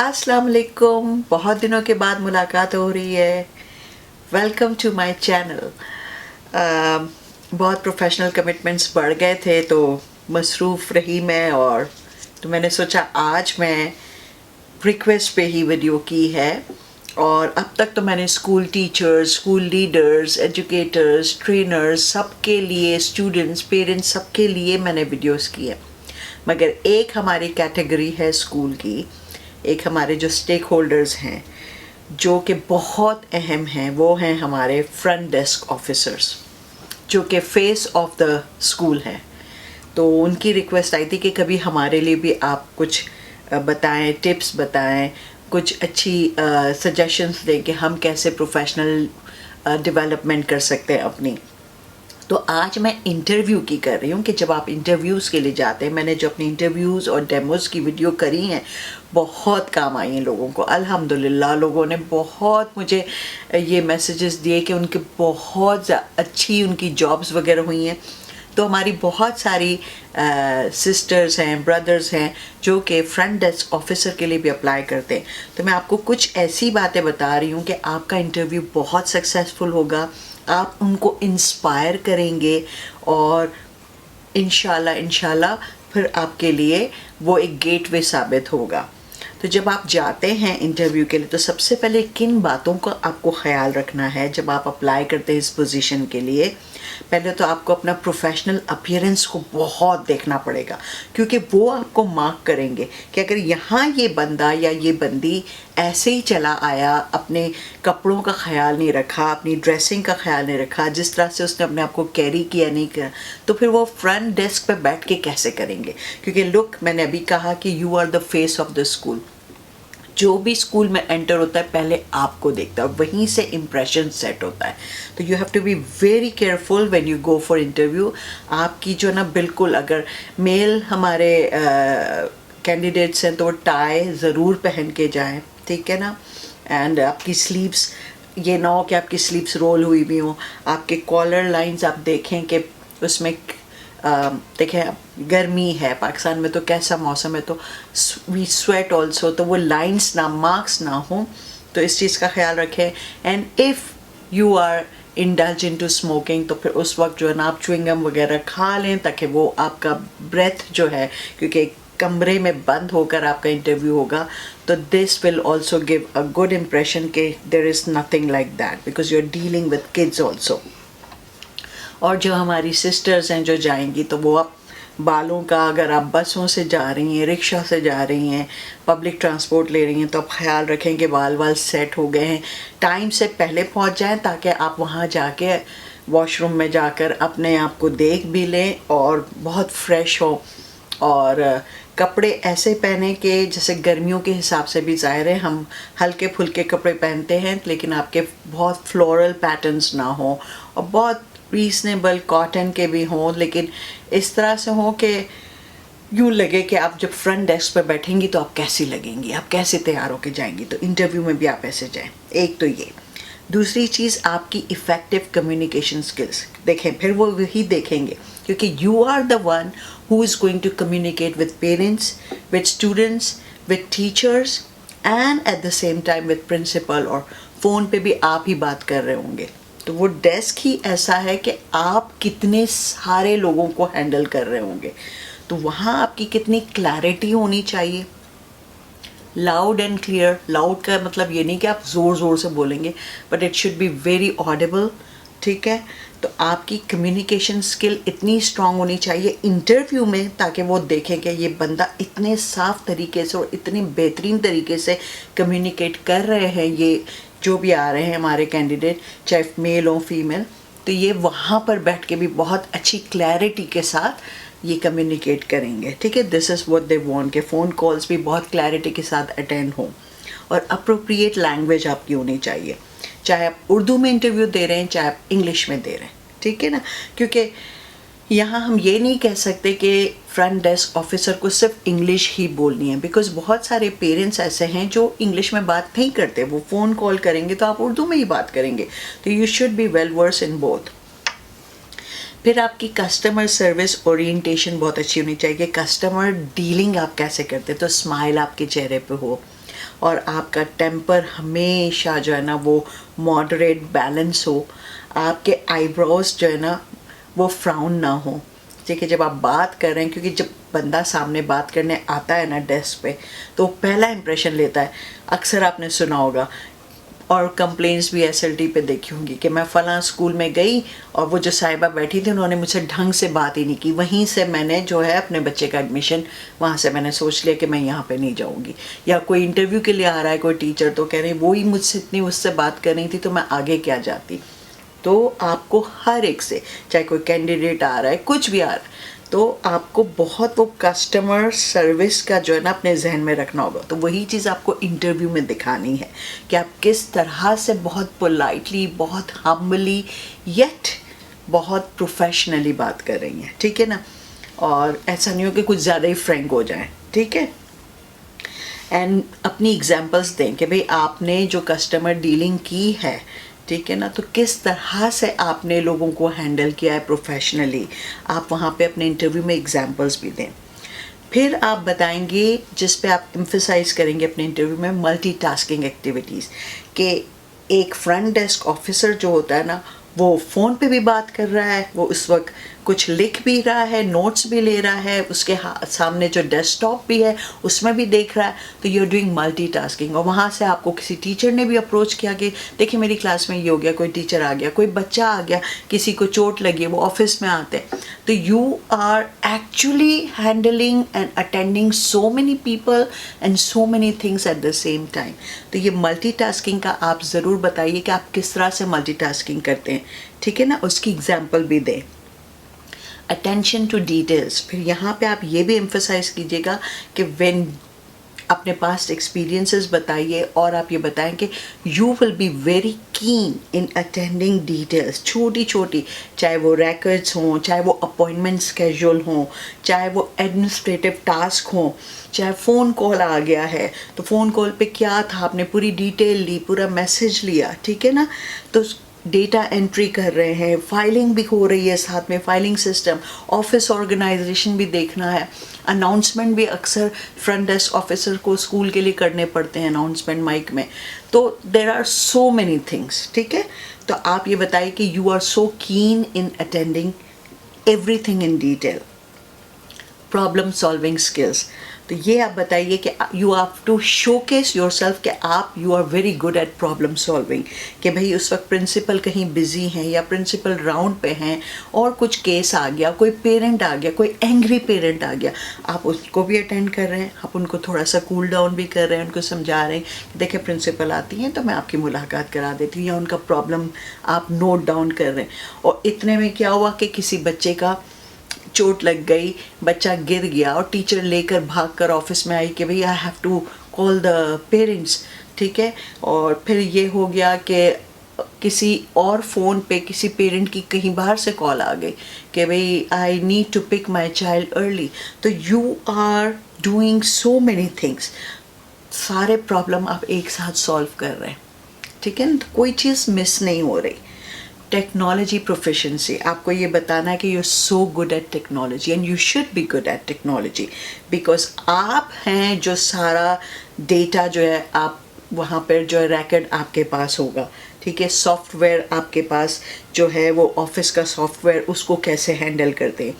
अस्सलाम वालेकुम, बहुत दिनों के बाद मुलाकात हो रही है। Welcome to my channel. बहुत प्रोफेशनल कमिटमेंट्स बढ़ गए थे तो मसरूफ़ रही मैं, और तो मैंने सोचा आज मैं रिक्वेस्ट पे ही वीडियो की है। और अब तक तो मैंने school teachers, school leaders, educators, trainers, सबके लिए, स्टूडेंट्स, पेरेंट्स, सबके लिए मैंने वीडियोस किए। मगर एक हमारी कैटेगरी है स्कूल की, एक हमारे जो स्टेक होल्डर्स हैं जो कि बहुत अहम हैं, वो हैं हमारे फ्रंट डेस्क ऑफिसर्स जो कि फेस ऑफ द स्कूल हैं। तो उनकी रिक्वेस्ट आई थी कि कभी हमारे लिए भी आप कुछ बताएं, टिप्स बताएं, कुछ अच्छी सजेशंस दें कि हम कैसे प्रोफेशनल डेवलपमेंट कर सकते हैं अपनी। तो आज मैं इंटरव्यू की कर रही हूँ कि जब आप इंटरव्यूज़ के लिए जाते हैं, मैंने जो अपनी इंटरव्यूज़ और डेमोज़ की वीडियो करी हैं बहुत काम आई हैं लोगों को। अल्हम्दुलिल्लाह लोगों ने बहुत मुझे ये मैसेजेस दिए कि उनके बहुत अच्छी उनकी जॉब्स वगैरह हुई हैं। तो हमारी बहुत सारी सिस्टर्स हैं, ब्रदर्स हैं जो कि फ्रंट डेस्क ऑफिसर के लिए भी अप्लाई करते हैं। तो मैं आपको कुछ ऐसी बातें बता रही हूँ कि आपका इंटरव्यू बहुत सक्सेसफुल होगा, आप उनको इंस्पायर करेंगे और इंशाल्लाह फिर आपके लिए वो एक गेटवे साबित होगा। तो जब आप जाते हैं इंटरव्यू के लिए तो सबसे पहले किन बातों का आपको ख्याल रखना है जब आप अप्लाई करते हैं इस पोजीशन के लिए। पहले तो आपको अपना प्रोफेशनल अपीयरेंस को बहुत देखना पड़ेगा, क्योंकि वो आपको मार्क करेंगे कि अगर यहाँ ये बंदा या ये बंदी ऐसे ही चला आया, अपने कपड़ों का ख्याल नहीं रखा, अपनी ड्रेसिंग का ख्याल नहीं रखा, जिस तरह से उसने अपने आप को कैरी किया नहीं किया, तो फिर वो फ्रंट डेस्क पे बैठ के कैसे करेंगे। क्योंकि लुक, मैंने अभी कहा कि you are the face of the school. जो भी स्कूल में एंटर होता है पहले आपको देखता है, वहीं से इम्प्रेशन सेट होता है। तो you have to be very careful when you go for interview. आपकी जो ना बिल्कुल, अगर मेल हमारे कैंडिडेट्स हैं तो वो टाई ज़रूर पहन के जाएं, ठीक है ना। एंड आपकी स्लीव्स, ये ना हो कि आपकी स्लीव्स रोल हुई भी हों। आपके कॉलर लाइंस आप देखें कि उसमें देखें गर्मी है, पाकिस्तान में तो कैसा मौसम है, तो वी स्वेट ऑल्सो, तो वो लाइंस ना, मार्क्स ना हो, तो इस चीज़ का ख्याल रखें। And if you are indulge into smoking तो फिर उस वक्त जो है ना आप च्युइंगम वगैरह खा लें, ताकि वो आपका ब्रेथ जो है, क्योंकि कमरे में बंद होकर आपका इंटरव्यू होगा, तो this will also give a good impression कि there is nothing like that because you are dealing with kids also. और जो हमारी सिस्टर्स हैं जो जाएंगी, तो वो आप बालों का, अगर आप बसों से जा रही हैं, रिक्शा से जा रही हैं, पब्लिक ट्रांसपोर्ट ले रही हैं, तो आप ख्याल रखें कि बाल सेट हो गए हैं, टाइम से पहले पहुंच जाएं ताकि आप वहां जाके वॉशरूम में जाकर अपने आप को देख भी लें और बहुत फ्रेश हो। और कपड़े ऐसे पहने कि जैसे गर्मियों के हिसाब से भी, ज़ाहिर है हम हल्के फुल्के कपड़े पहनते हैं, लेकिन आपके बहुत फ्लोरल पैटर्न्स ना हो, और बहुत रीजनेबल कॉटन के भी हों, लेकिन इस तरह से हों कि यूँ लगे कि आप जब फ्रंट डेस्क पर बैठेंगी तो आप कैसी लगेंगी, आप कैसे तैयार होकर जाएंगी। तो इंटरव्यू में भी आप ऐसे जाएं। एक तो ये। दूसरी चीज़ आपकी इफ़ेक्टिव कम्युनिकेशन स्किल्स देखें, फिर वो वही देखेंगे क्योंकि you are the one who is going to communicate with parents, with students, with teachers and at the same time with principal, और फ़ोन पे भी आप ही बात कर रहे होंगे। तो वो डेस्क ही ऐसा है कि आप कितने सारे लोगों को हैंडल कर रहे होंगे, तो वहाँ आपकी कितनी क्लैरिटी होनी चाहिए। Loud and clear. लाउड का मतलब ये नहीं कि आप ज़ोर ज़ोर से बोलेंगे, but it should be very Audible, ठीक है। तो आपकी कम्युनिकेशन स्किल इतनी स्ट्रांग होनी चाहिए इंटरव्यू में, ताकि वो देखें कि ये बंदा इतने साफ तरीके से और इतने बेहतरीन तरीके से कम्युनिकेट कर रहे हैं, ये जो भी आ रहे हैं हमारे कैंडिडेट, चाहे मेल हो फीमेल, तो ये वहाँ पर बैठ के भी बहुत अच्छी क्लैरिटी के साथ ये कम्युनिकेट करेंगे, ठीक है। This is what they want के फ़ोन कॉल्स भी बहुत क्लैरिटी के साथ अटेंड हों, और अप्रोप्रिएट लैंग्वेज आपकी होनी चाहिए, चाहे आप उर्दू में इंटरव्यू दे रहे हैं, चाहे आप इंग्लिश में दे रहे हैं, ठीक है ना। क्योंकि यहाँ हम ये नहीं कह सकते कि फ्रंट डेस्क ऑफिसर को सिर्फ इंग्लिश ही बोलनी है, बिकॉज बहुत सारे पेरेंट्स ऐसे हैं जो इंग्लिश में बात नहीं करते, वो फ़ोन कॉल करेंगे तो आप उर्दू में ही बात करेंगे। तो you should be well versed in both. फिर आपकी कस्टमर सर्विस ओरिएंटेशन बहुत अच्छी होनी चाहिए। कस्टमर डीलिंग आप कैसे करते हैं, तो स्माइल आपके चेहरे पे हो, اور آپ کا ٹیمپر ہمیشہ جو ہے نا وہ ماڈریٹ بیلنس ہو, آپ کے آئی براؤز جو ہے نا وہ فراؤن نہ ہو. ٹھیک ہے, جب آپ بات کر رہے ہیں, کیونکہ جب بندہ سامنے بات کرنے آتا ہے نا ڈیسک پہ, تو پہلا امپریشن لیتا ہے. اکثر آپ نے سنا ہوگا اور کمپلینس بھی ایس ایل ٹی پہ دیکھی ہوں گی کہ میں فلاں اسکول میں گئی اور وہ جو صاحبہ بیٹھی تھی انہوں نے مجھ سے ڈھنگ سے بات ہی نہیں کی, وہیں سے میں نے جو ہے اپنے بچے کا ایڈمیشن, وہاں سے میں نے سوچ لیا کہ میں یہاں پہ نہیں جاؤں گی. یا کوئی انٹرویو کے لیے آ رہا ہے کوئی ٹیچر, تو کہہ رہے وہی مجھ سے اتنی اس سے بات کر رہی تھی تو میں آگے کیا جاتی. تو آپ کو ہر ایک سے, چاہے کوئی کینڈیڈیٹ آ رہا ہے, کچھ بھی آ رہا ہے, تو آپ کو بہت وہ کسٹمر سروس کا جو ہے نا اپنے ذہن میں رکھنا ہوگا. تو وہی چیز آپ کو انٹرویو میں دکھانی ہے کہ آپ کس طرح سے بہت پولائٹلی, بہت ہمبلی یٹ بہت پروفیشنلی بات کر رہی ہیں. ٹھیک ہے نا, اور ایسا نہیں ہو کہ کچھ زیادہ ہی فرینک ہو جائیں. ٹھیک ہے, اینڈ اپنی ایگزامپلس دیں کہ بھئی آپ نے جو کسٹمر ڈیلنگ کی ہے, ٹھیک ہے نا, تو کس طرح سے آپ نے لوگوں کو ہینڈل کیا ہے پروفیشنلی. آپ وہاں پہ اپنے انٹرویو میں ایگزامپلس بھی دیں. پھر آپ بتائیں گے, جس پہ آپ ایمفیسائز کریں گے اپنے انٹرویو میں, ملٹی ٹاسکنگ ایکٹیویٹیز. کہ ایک فرنٹ ڈیسک آفیسر جو ہوتا ہے نا, وہ فون پہ بھی بات کر رہا ہے, وہ اس وقت کچھ لکھ بھی رہا ہے, نوٹس بھی لے رہا ہے, اس کے سامنے جو ڈیسک ٹاپ بھی ہے اس میں بھی دیکھ رہا ہے. تو you are doing multitasking. اور وہاں سے آپ کو کسی ٹیچر نے بھی اپروچ کیا کہ دیکھیں میری کلاس میں یہ ہو گیا, کوئی ٹیچر آ گیا, کوئی بچہ آ گیا, کسی کو چوٹ لگی ہے, وہ آفس میں آتے ہیں. تو you are actually handling and attending so many people and so many things at the same time. تو یہ ملٹی ٹاسکنگ کا آپ ضرور بتائیے کہ آپ کس طرح سے ملٹی ٹاسکنگ کرتے ہیں. ٹھیک ہے نا, اس کی اگزامپل بھی دیں. Attention to details. پھر یہاں پہ آپ یہ بھی ایمفیسائز کیجیے گا کہ وین اپنے پاسٹ ایکسپیرینسز بتائیے, اور آپ یہ بتائیں کہ you will be very keen in attending details, چھوٹی چھوٹی, چاہے وہ ریکڈس ہوں, چاہے وہ اپوائنٹمنٹ اسکیجول ہوں, چاہے وہ ایڈمنسٹریٹو ٹاسک ہوں, چاہے فون کال آ گیا ہے تو فون کال پہ کیا تھا, آپ نے پوری ڈیٹیل لی, پورا میسج لیا. ٹھیک ہے نا, تو ڈیٹا انٹری کر رہے ہیں, فائلنگ بھی ہو رہی ہے ساتھ میں, فائلنگ سسٹم, آفس آرگنائزیشن بھی دیکھنا ہے. اناؤنسمنٹ بھی اکثر فرنٹ ڈیسک آفیسر کو اسکول کے لیے کرنے پڑتے ہیں, اناؤنسمنٹ مائک میں. تو there are so many things. ٹھیک ہے, تو آپ یہ بتائیے کہ you are so keen in attending everything in detail. Problem solving skills. تو یہ آپ بتائیے کہ you have to showcase yourself کہ آپ you are very good at problem solving. کہ بھئی اس وقت پرنسپل کہیں بزی ہیں یا پرنسپل راؤنڈ پہ ہیں اور کچھ کیس آ گیا, کوئی پیرنٹ آ گیا, کوئی اینگری پیرنٹ آ گیا, آپ اس کو بھی اٹینڈ کر رہے ہیں, آپ ان کو تھوڑا سا کول ڈاؤن بھی کر رہے ہیں, ان کو سمجھا رہے ہیں کہ دیکھیں پرنسپل آتی ہیں تو میں آپ کی ملاقات کرا دیتی ہوں, یا ان کا پرابلم آپ نوٹ ڈاؤن کر رہے ہیں. اور اتنے میں کیا ہوا کہ کسی بچے کا چوٹ لگ گئی, بچہ گر گیا, اور ٹیچر لے کر بھاگ کر آفس میں آئی کہ بھئی I have to call the parents. ٹھیک ہے, اور پھر یہ ہو گیا کہ کسی اور فون پہ کسی پیرنٹ کی کہیں باہر سے کال آ گئی کہ بھئی I need to pick my child early. تو you are doing so many things, سارے پرابلم آپ ایک ساتھ سالو کر رہے ہیں. ٹھیک ہے نا, کوئی چیز مس نہیں ہو رہی. ٹیکنالوجی پروفیشنسی, آپ کو یہ بتانا ہے کہ you are so good at technology and you should be good at technology, because آپ ہیں جو سارا ڈیٹا جو ہے آپ وہاں پر جو ہے ریکڈ آپ کے پاس ہوگا. ٹھیک ہے, سافٹ ویئر آپ کے پاس جو ہے وہ آفس کا سافٹ ویئر, اس کو کیسے ہینڈل کرتے ہیں.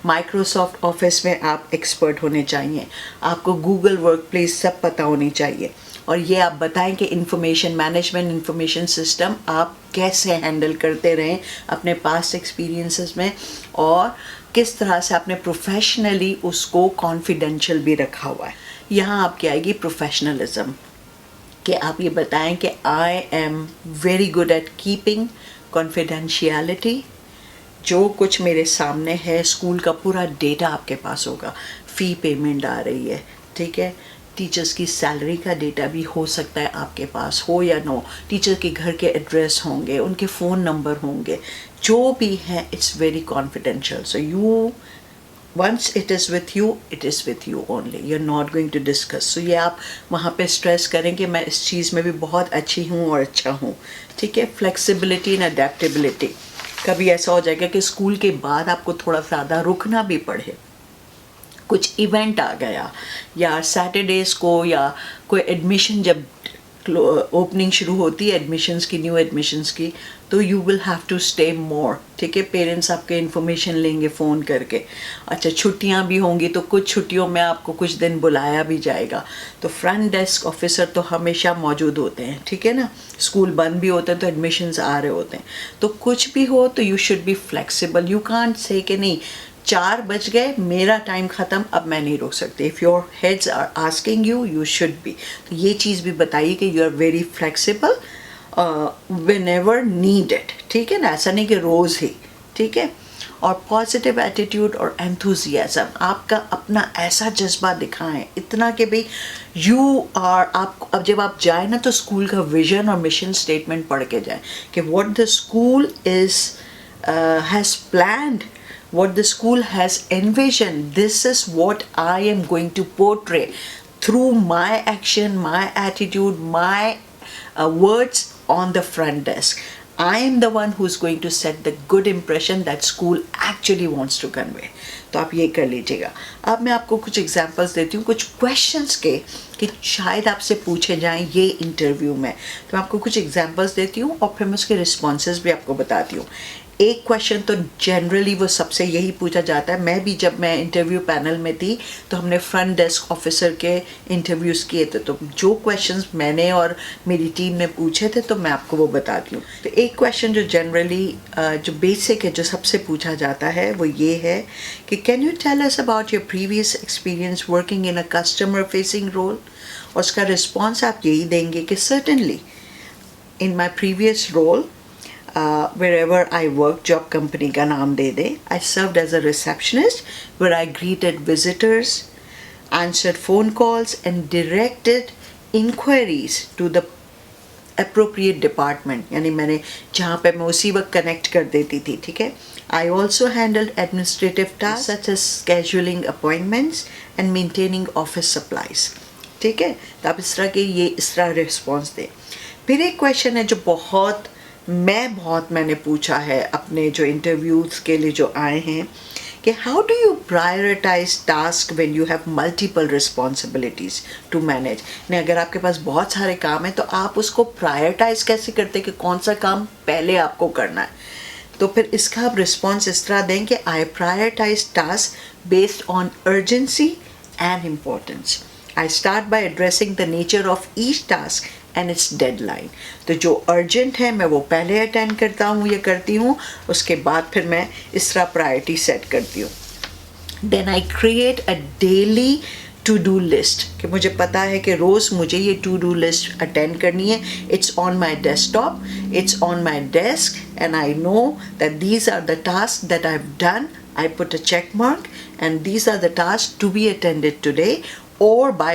مائکروسافٹ آفس میں آپ ایکسپرٹ ہونے چاہیے, آپ کو گوگل ورک پلیس سب پتہ ہونی چاہیے. اور یہ آپ بتائیں کہ انفارمیشن مینجمنٹ, انفارمیشن سسٹم آپ کیسے ہینڈل کرتے رہیں اپنے پاسٹ ایکسپیرینسز میں, اور کس طرح سے آپ نے پروفیشنلی اس کو کانفیڈینشیل بھی رکھا ہوا ہے. یہاں آپ کی آئے گی پروفیشنلزم, کہ آپ یہ بتائیں کہ I am very good at keeping confidentiality. جو کچھ میرے سامنے ہے, اسکول کا پورا ڈیٹا آپ کے پاس ہوگا, فی پیمنٹ آ رہی ہے, ٹھیک ہے, ٹیچرز کی سیلری کا ڈیٹا بھی ہو سکتا ہے آپ کے پاس ہو یا نو, ٹیچر کے گھر کے ایڈریس ہوں گے, ان کے فون نمبر ہوں گے, جو بھی ہیں it's very confidential. So you once it is with you, it is with you only, you're not going to discuss. So یہ آپ وہاں پہ اسٹریس کریں کہ میں اس چیز میں بھی بہت اچھی ہوں اور اچھا ہوں. ٹھیک ہے, فلیکسیبلٹی اینڈ कुछ इवेंट आ गया या सैटरडेज़ को या कोई एडमिशन जब ओपनिंग शुरू होती है एडमिशन्स की, न्यू एडमिशन्स की, तो you will have to stay more, ठीक है. पेरेंट्स आपके इन्फॉर्मेशन लेंगे फ़ोन करके. अच्छा, छुट्टियां भी होंगी तो कुछ छुट्टियों में आपको कुछ दिन बुलाया भी जाएगा, तो फ्रंट डेस्क ऑफिसर तो हमेशा मौजूद होते हैं, ठीक है ना. स्कूल बंद भी होते हैं तो एडमिशन्स आ रहे होते हैं, तो कुछ भी हो तो you should be flexible. You can't say कि नहीं 4 बज गए, मेरा टाइम ख़त्म, अब मैं नहीं रोक सकती. If your heads are asking you, you should be. तो ये चीज़ भी बताइए कि you are very flexible whenever needed, ठीक है ना. ऐसा नहीं कि रोज़ ही, ठीक है. और पॉजिटिव एटीट्यूड और एंथुजियाज़म, आपका अपना ऐसा जज्बा दिखाएं इतना कि भाई यू आर, आप अब जब आप जाए ना तो स्कूल का विजन और मिशन स्टेटमेंट पढ़ के जाएं कि what the school is has planned, what the school has envisioned. This is what I am going to portray through my action, my attitude, my words on the front desk. I am the one who's going to set the good impression that school actually wants to convey. तो आप ये कर लीजिएगा. अब मैं आपको कुछ examples देती हूँ, कुछ क्वेश्चंस के कि शायद आपसे पूछे जाएं ये इंटरव्यू में. तो मैं आपको कुछ एग्जांपल्स देती हूँ और फिर मैं उसके रिस्पॉन्सेज भी आपको बताती हूँ. एक क्वेश्चन तो जनरली वो सबसे यही पूछा जाता है. मैं भी जब मैं इंटरव्यू पैनल में थी तो हमने फ्रंट डेस्क ऑफिसर के इंटरव्यूज़ किए थे, तो जो क्वेश्चंस मैंने और मेरी टीम ने पूछे थे तो मैं आपको वो बताती हूँ. तो एक क्वेश्चन जो जनरली जो बेसिक है, जो सबसे पूछा जाता है, वो ये है कि can you tell us about your previous experience working in a customer facing role. और उसका रिस्पॉन्स आप यही देंगे कि certainly in my previous role wherever I worked, job company का नाम दे दे. I served as a receptionist where I greeted visitors, answered phone calls and directed inquiries to the appropriate department. यानी मैंने जहाँ पे मैं उसी वक्त कनेक्ट कर देती थी, ठीक है. I also handled administrative tasks such as scheduling appointments and maintaining office supplies. ठीक है, तो आप इस तरह रिस्पॉन्स दें. फिर एक क्वेश्चन है जो बहुत मैंने पूछा है अपने जो इंटरव्यूज़ के लिए जो आए हैं कि how do you prioritise task when you have multiple responsibilities to manage. नहीं, अगर आपके पास बहुत सारे काम हैं तो आप उसको प्रायोरिटाइज कैसे करते कि कौन सा काम पहले आपको करना है. तो फिर इसका आप रिस्पॉन्स इस तरह दें कि I prioritize task based on urgency and importance. I start by addressing the nature of each task and its deadline. तो जो अर्जेंट है मैं वो पहले अटेंड करता हूँ या करती हूँ, उसके बाद फिर मैं इस तरह प्रायोरिटी सेट करती हूँ. Then I create a daily to do list कि मुझे पता है कि रोज़ मुझे ये to do list अटेंड करनी है. It's on my desktop, it's on my desk and I know that these are the tasks that I've done. I put a check mark and these are the tasks to be attended today or by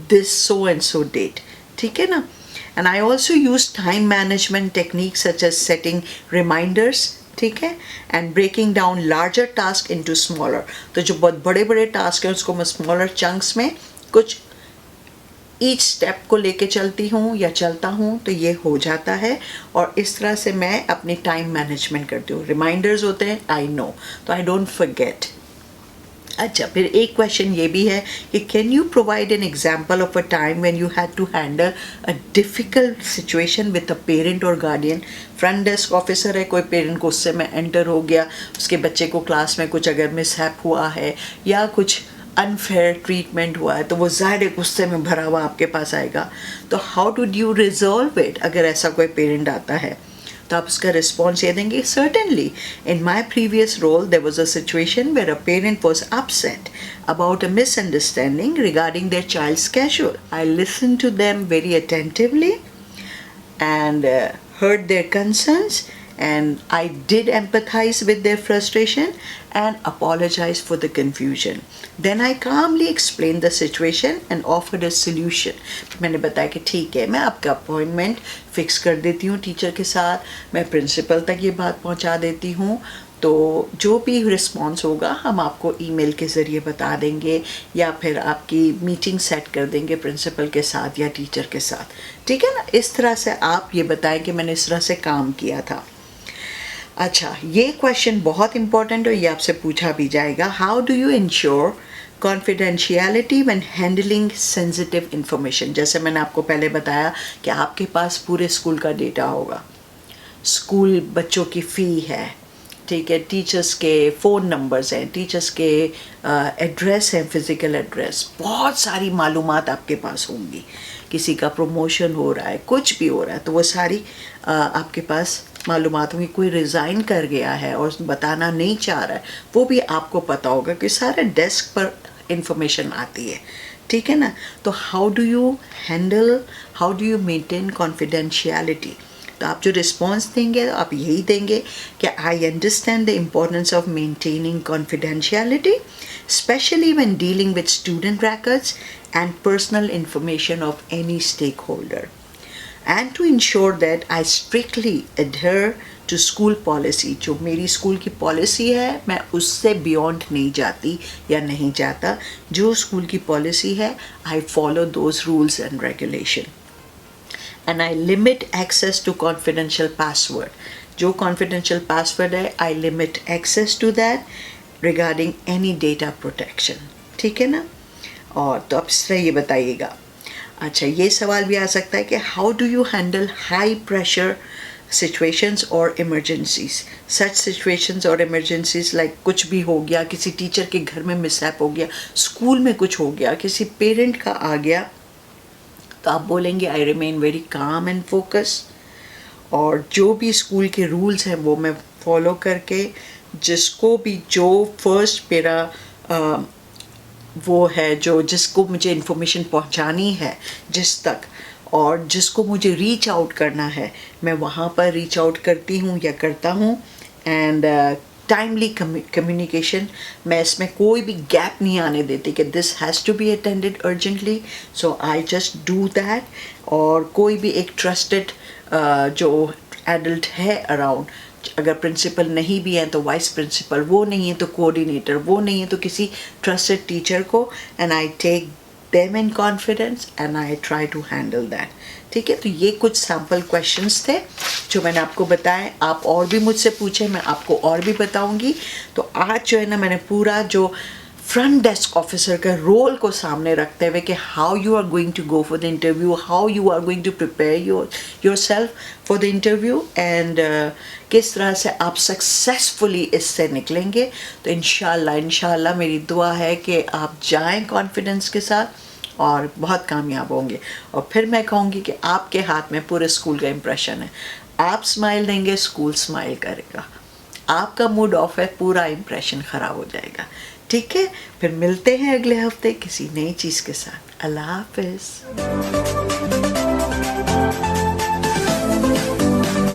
this so and so date. ठीक है ना. And I also use time management techniques such as setting reminders, ठीक है, and breaking down larger tasks into smaller. तो जो बहुत बड़े बड़े टास्क हैं उसको मैं smaller chunks में कुछ each step को लेके चलती हूँ या चलता हूँ, तो ये हो जाता है. और इस तरह से मैं अपनी टाइम मैनेजमेंट करती हूँ. रिमाइंडर्स होते हैं, आई नो, तो आई डोंट फॉरगेट. अच्छा, फिर एक क्वेश्चन ये भी है कि can you provide an example of a time when you had to handle a difficult situation with a parent और गार्डियन. फ्रंट डेस्क ऑफिसर है, कोई पेरेंट गुस्से में एंटर हो गया, उसके बच्चे को क्लास में कुछ अगर मिसहैप हुआ है या कुछ अनफेयर ट्रीटमेंट हुआ है, तो वो ज़ाहिर गुस्से में भरा हुआ आपके पास आएगा. तो how do you resolve it अगर ऐसा कोई पेरेंट आता है. तो आप उसका रिस्पॉन्स ये देंगे, certainly in my previous role there was a situation where a parent was upset about a misunderstanding regarding their child's schedule. I listened to them very attentively and heard their concerns, and I did empathize with their frustration and apologize for the confusion. Then I calmly explained the situation and offered a solution. मैंने बताया कि ठीक है, मैं आपका appointment fix कर देती हूँ टीचर के साथ, मैं प्रिंसिपल तक ये बात पहुँचा देती हूँ, तो जो भी रिस्पॉन्स होगा हम आपको ईमेल के ज़रिए बता देंगे या फिर आपकी मीटिंग सेट कर देंगे प्रिंसिपल के साथ या टीचर के साथ. ठीक है ना. इस तरह से आप ये बताएं कि मैंने इस तरह से काम किया था. अच्छा, ये क्वेश्चन बहुत इंपॉर्टेंट है, ये आपसे पूछा भी जाएगा. How do you ensure confidentiality when handling sensitive information. जैसे मैंने आपको पहले बताया कि आपके पास पूरे स्कूल का डेटा होगा, स्कूल बच्चों की फ़ी है, ठीक है, टीचर्स के फ़ोन नंबर्स हैं, टीचर्स के एड्रेस हैं, फ़िज़िकल एड्रेस, बहुत सारी मालूमात आपके पास होंगी. किसी का प्रमोशन हो रहा है, कुछ भी हो रहा है, तो वो सारी आपके पास मालूमात होंगी. कोई रिज़ाइन कर गया है और बताना नहीं चाह रहा है, वो भी आपको पता होगा कि सारे डेस्क पर इंफॉर्मेशन आती है, ठीक है ना. तो how do you maintain confidentiality. तो आप जो रिस्पॉन्स देंगे आप यही देंगे कि I understand the importance of maintaining confidentiality specially when dealing with student records and personal information of any stakeholder, and to ensure that I strictly adhere to school policy. जो मेरी स्कूल की policy है मैं उससे beyond नहीं जाती या नहीं जाता. जो स्कूल की पॉलिसी है I follow those rules and regulation. And I limit access to confidential password. जो confidential password है I limit access to that regarding any data protection. ठीक है ना. और तो अब इस तरह ये बताइएगा. अच्छा, ये सवाल भी आ सकता है कि how do you handle high pressure situations or emergencies. Such situations or emergencies like कुछ भी हो गया, किसी टीचर के घर में मिसहैप हो गया, स्कूल में कुछ हो गया, किसी पेरेंट का आ गया, तो आप बोलेंगे I remain very calm and focus. और जो भी स्कूल के रूल्स हैं वो मैं फॉलो करके, जिसको भी जो फर्स्ट मेरा वो है जो जिसको मुझे इन्फॉर्मेशन पहुंचानी है जिस तक, और जिसको मुझे रीच आउट करना है, मैं वहाँ पर रीच आउट करती हूँ या करता हूँ. एंड टाइमली कम्युनिकेशन, मैं इसमें कोई भी गैप नहीं आने देती कि this has to be attended urgently, so I just do that. और कोई भी एक ट्रस्टेड जो एडल्ट है अराउंड, अगर प्रिंसिपल नहीं भी हैं तो वाइस प्रिंसिपल, वो नहीं है तो कोऑर्डिनेटर, वो नहीं है तो किसी ट्रस्टेड टीचर को, and I take them in confidence and I try to handle that. ठीक है. तो ये कुछ सैम्पल क्वेश्चंस थे जो मैंने आपको बताए. आप और भी मुझसे पूछे, मैं आपको और भी बताऊंगी. तो आज जो है ना, मैंने पूरा जो फ्रंट डेस्क ऑफिसर का रोल को सामने रखते हुए कि how you are going to go for the interview, how you are going to prepare yourself for the interview, and किस तरह से आप सक्सेसफुली इससे निकलेंगे. तो इंशाल्लाह मेरी दुआ है कि आप जाएं कॉन्फिडेंस के साथ और बहुत कामयाब होंगे. और फिर मैं कहूँगी कि आपके हाथ में पूरे स्कूल का इम्प्रेशन है. आप स्माइल देंगे, स्कूल स्माइल करेगा. आपका मूड ऑफ है, पूरा इम्प्रेशन ख़राब हो जाएगा. ठीक है. फिर मिलते हैं अगले हफ्ते किसी नई चीज़ के साथ. अल्लाह हाफ़िज़.